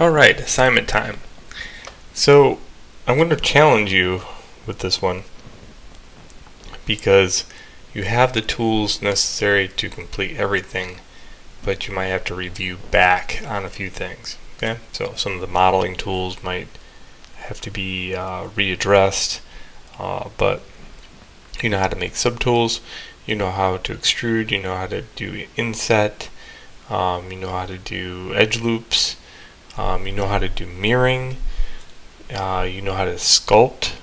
Alright, assignment time. So, I'm going to challenge you with this one because you have the tools necessary to complete everything, but you might have to review back on a few things. Okay? So, some of the modeling tools might have to be readdressed, but you know how to make subtools, you know how to extrude, you know how to do inset, you know how to do edge loops. You know how to do mirroring, you know how to sculpt,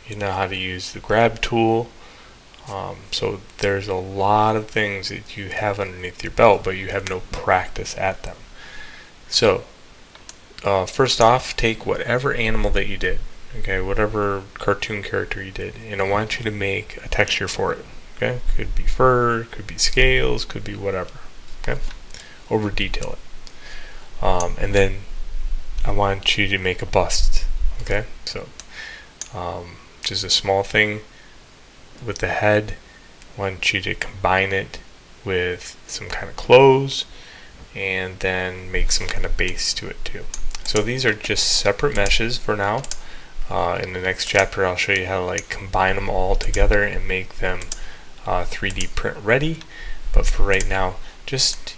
you know how to use the grab tool. So there's a lot of things that you have underneath your belt, but you have no practice at them. So first off, take whatever animal that you did, okay, whatever cartoon character you did, and I want you to make a texture for it. Okay, could be fur, could be scales, could be whatever. Okay, over detail it, and then I want you to make a bust. Okay, so just a small thing with the head. I want you to combine it with some kind of clothes and then make some kind of base to it too. So these are just separate meshes for now. In the next chapter I'll show you how to combine them all together and make them 3D print ready, but for right now just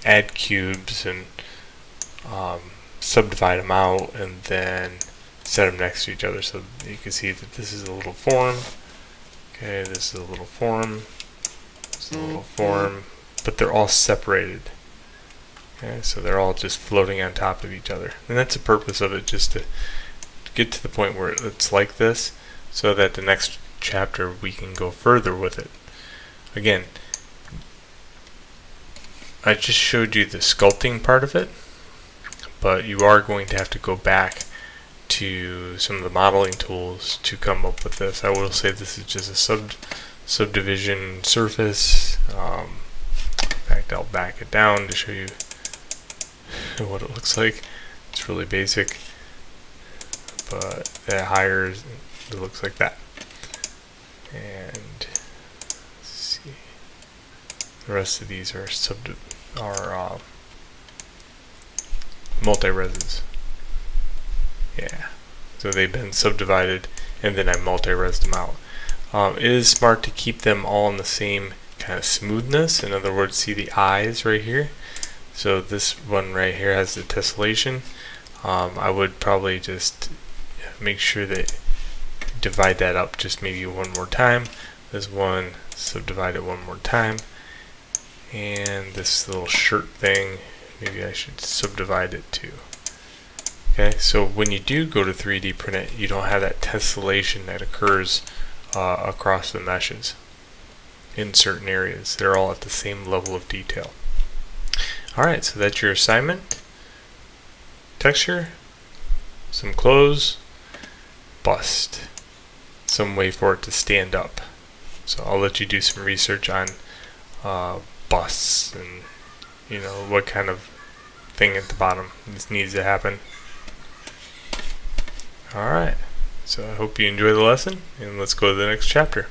add cubes and subdivide them out and then set them next to each other so you can see that this is a little form. Okay, this is a little form. This is a little form, but they're all separated. Okay, so they're all just floating on top of each other, and that's the purpose of it, just to get to the point where it's like this, so that the next chapter we can go further with it. Again, I just showed you the sculpting part of it, but you are going to have to go back to some of the modeling tools to come up with this. I will say this is just a subdivision surface. In fact, I'll back it down to show you what it looks like. It's really basic, but at higher it looks like that. And let's see, the rest of these are multi-reses. Yeah, so they've been subdivided and then I multi-resed them out. It is smart to keep them all in the same kind of smoothness. In other words, see the eyes right here? So this one right here has the tessellation. I would probably just make sure that divide that up just maybe one more time. This one, subdivide it one more time. And this little shirt thing, maybe I should subdivide it too. Okay, so when you do go to 3D print it, you don't have that tessellation that occurs across the meshes in certain areas. They're all at the same level of detail. Alright, so that's your assignment. Texture, some clothes, bust. Some way for it to stand up. So I'll let you do some research on busts and what kind of thing at the bottom this needs to happen. Alright, so I hope you enjoy the lesson, and let's go to the next chapter.